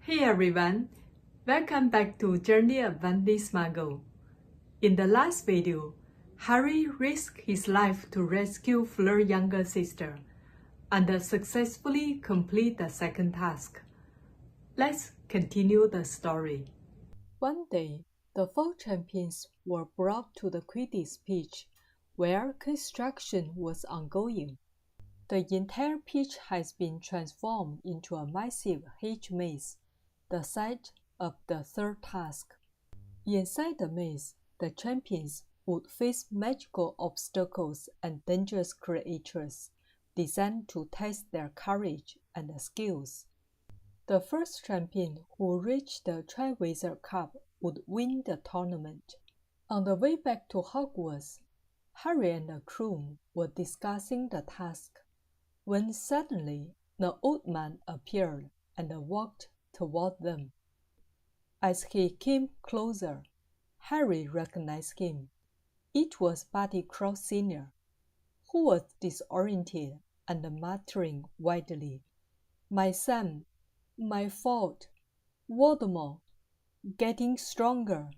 Hey everyone, welcome back to Journey of Wendy Smuggle. In the last video, Harry risked his life to rescue Fleur's younger sister and successfully complete the second task. Let's continue the story. One day, the four champions were brought to the Quidditch pitch where construction was ongoing. The entire pitch has been transformed into a massive hedge maze, the site of the third task. Inside the maze, the champions would face magical obstacles and dangerous creatures designed to test their courage and skills. The first champion who reached the Triwizard Cup would win the tournament. On the way back to Hogwarts, Harry and the crew were discussing the task when suddenly the old man appeared and walked toward them. As he came closer, Harry recognized him. It was Barty Crouch Sr, who was disoriented and muttering wildly, "My son, my fault, Voldemort, getting stronger."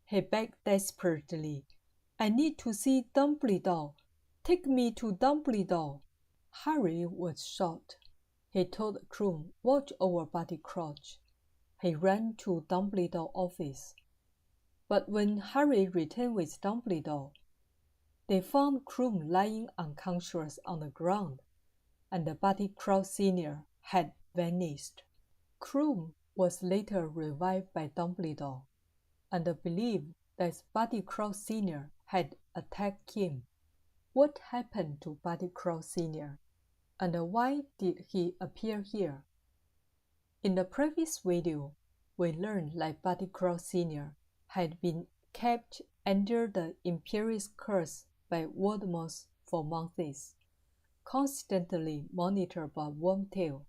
He begged desperately, "I need to see Dumbledore. Take me to Dumbledore." Harry was shocked. He told the crew watch over Barty Crouch. He ran to Dumbledore's office. But when Harry returned with Dumbledore, they found Krum lying unconscious on the ground, and Barty Crouch Sr had vanished. Krum was later revived by Dumbledore, and believed that Barty Crouch Sr had attacked him. What happened to Barty Crouch Sr, and why did he appear here? In the previous video, we learned that Barty Crouch Sr had been kept under the Imperious curse by Voldemort for months, constantly monitored by Wormtail.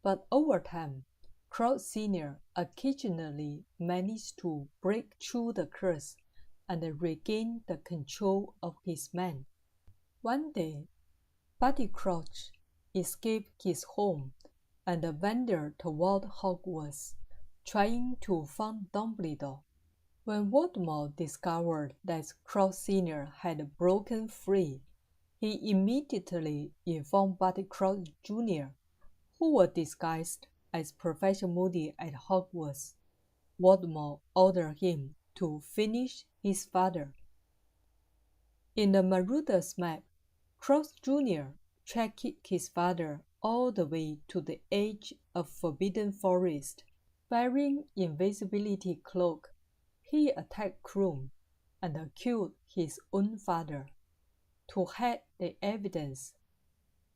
But over time, Crouch Sr occasionally managed to break through the curse and regain the control of his men. One day, Barty Crouch escaped his home and wandered toward Hogwarts, trying to find Dumbledore. When Voldemort discovered that Crouch Sr had broken free, he immediately informed Barty Crouch Jr, who was disguised as Professor Moody at Hogwarts. Voldemort ordered him to finish his father. In the Marauder's map, Crouch Jr tracked his father all the way to the edge of Forbidden Forest. Wearing invisibility cloak, he attacked Krum and killed his own father. To hide the evidence,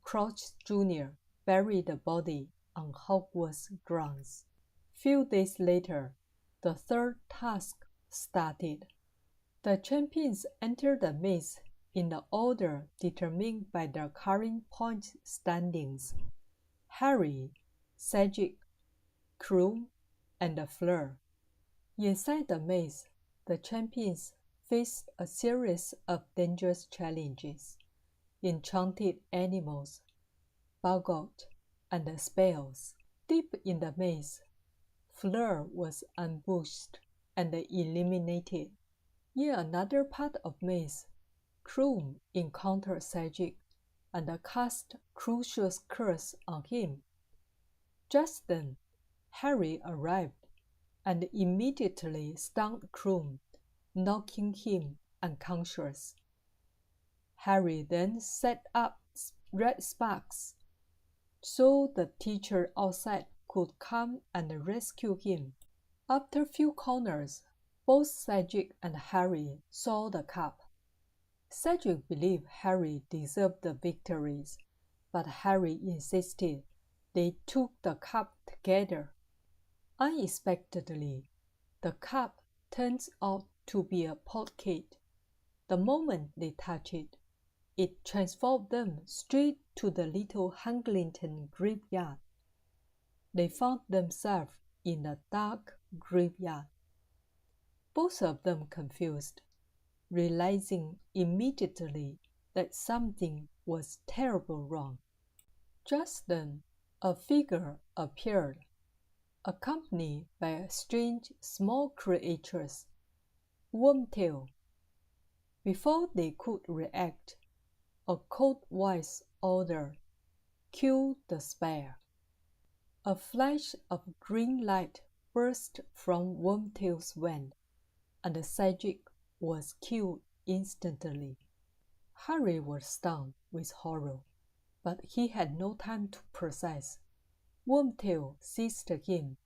Crouch Jr buried the body on Hogwarts grounds. Few days later, the third task started. The champions entered the maze in the order determined by their current point standings: Harry, Cedric, Krum, and Fleur. Inside the maze, the champions faced a series of dangerous challenges: enchanted animals, boggart, and spells. Deep in the maze, Fleur was ambushed and eliminated. In another part of the maze, Krum encountered Cedric and cast Crucius Curse on him. Just then, Harry arrived and immediately stunned Krum, knocking him unconscious. Harry then set up red sparks so the teacher outside could come and rescue him. After a few corners, both Cedric and Harry saw the cup. Cedric believed Harry deserved the victories, but Harry insisted they took the cup together. Unexpectedly, the cup turns out to be a portkey. The moment they touched it, it transformed them straight to the little Hunglington graveyard. They found themselves in a dark graveyard. Both of them confused, realizing immediately that something was terribly wrong. Just then, a figure appeared. accompanied by strange small creatures, Wormtail. Before they could react, a cold voice ordered, "Kill the spare." A flash of green light burst from Wormtail's wand, and Cedric was killed instantly. Harry was stunned with horror, but he had no time to process. Wormtail seized him,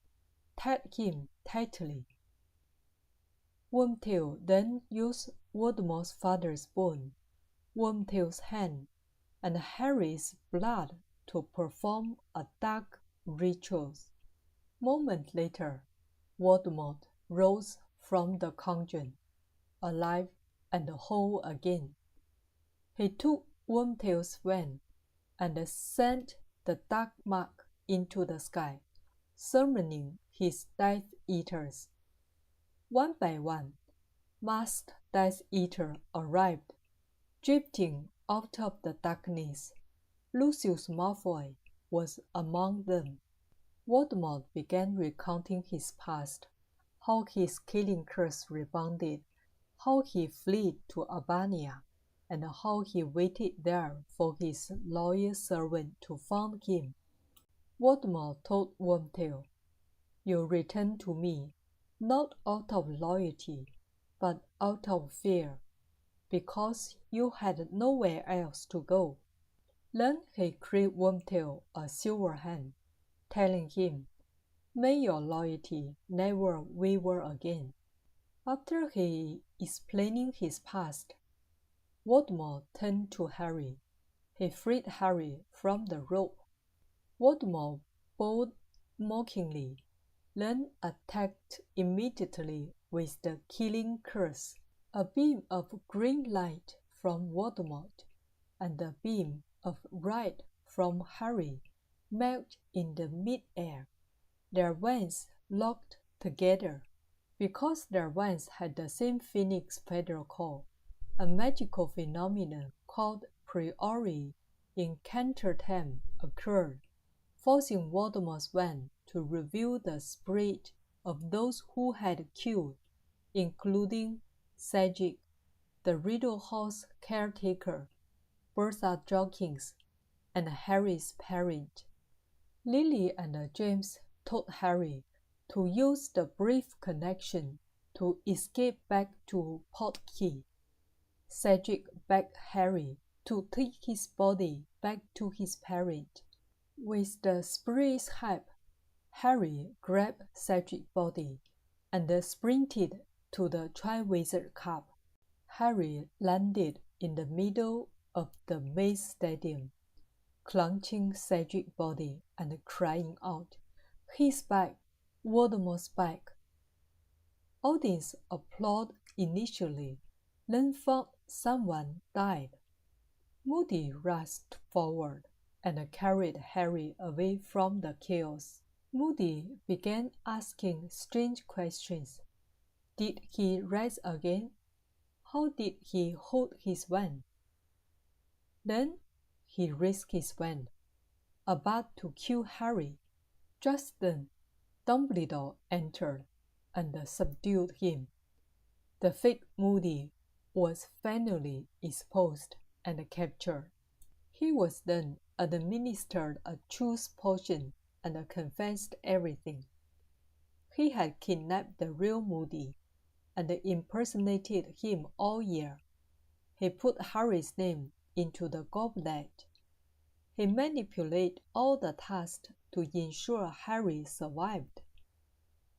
tied him tightly. Wormtail then used Voldemort's father's bone, Wormtail's hand, and Harry's blood to perform a dark ritual. Moments later, Voldemort rose from the cauldron, alive and whole again. He took Wormtail's wand and sent the dark mark into the sky, summoning his Death Eaters. One by one, masked Death Eater arrived, drifting out of the darkness. Lucius Malfoy was among them. Voldemort began recounting his past, how his killing curse rebounded, how he fled to Albania, and how he waited there for his loyal servant to find him. Voldemort told Wormtail, "You returned to me, not out of loyalty, but out of fear, because you had nowhere else to go." Then he gave Wormtail a silver hand, telling him, "May your loyalty never waver again." After he explaining his past, Voldemort turned to Harry. He freed Harry from the rope. Voldemort bowed mockingly, then attacked immediately with the killing curse. A beam of green light from Voldemort and a beam of red from Harry met in the mid-air. Their wands locked together. Because their wands had the same phoenix feather core, a magical phenomenon called priori incantatem occurred, forcing Voldemort's wand to reveal the spirit of those who had killed, including Cedric, the Riddle House caretaker, Bertha Jorkins, and Harry's parent. Lily and James told Harry to use the brief connection to escape back to Portkey. Cedric begged Harry to take his body back to his parent. With the spirit's help, Harry grabbed Cedric's body and sprinted to the Triwizard Cup. Harry landed in the middle of the maze stadium, clutching Cedric's body and crying out, "He's back! Voldemort's back!" Audience applauded initially, then found someone died. Moody rushed forward and carried Harry away from the chaos. Moody began asking strange questions. Did he rise again? How did he hold his wand? Then he raised his wand, about to kill Harry. Just then, Dumbledore entered and subdued him. The fake Moody was finally exposed and captured. He was then administered a truth potion and confessed everything. He had kidnapped the real Moody and impersonated him all year. He put Harry's name into the goblet. He manipulated all the tasks to ensure Harry survived.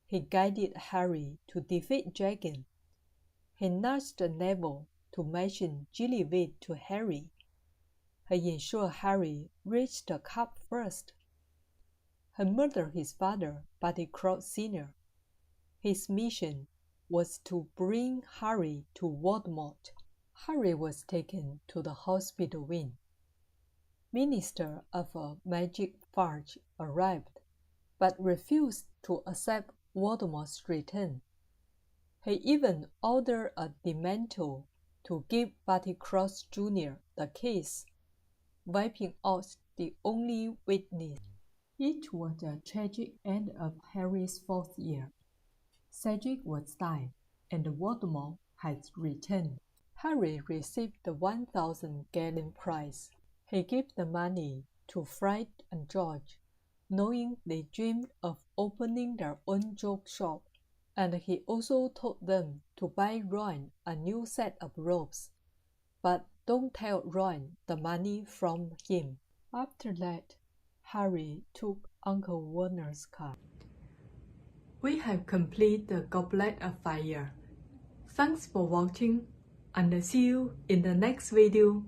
He guided Harry to defeat Dragon. He nudged Neville to mention Gillyweed to Harry. He ensured Harry reached the cup first. He murdered his father, Barty Crouch Sr. His mission was to bring Harry to Voldemort. Harry was taken to the hospital wing. Minister of a Magic Fudge arrived, but refused to accept Voldemort's return. He even ordered a Dementor to give Barty Crouch Jr. the case, wiping out the only witness. It was a tragic end of Harry's 4th year. Cedric was died, and Voldemort had returned. Harry received the 1,000 gallon prize. He gave the money to Fred and George, knowing they dreamed of opening their own joke shop, and he also told them to buy Ron a new set of robes. But don't tell Ron the money from him. After that, Harry took Uncle Werner's car. We have completed the Goblet of Fire. Thanks for watching, and see you in the next video.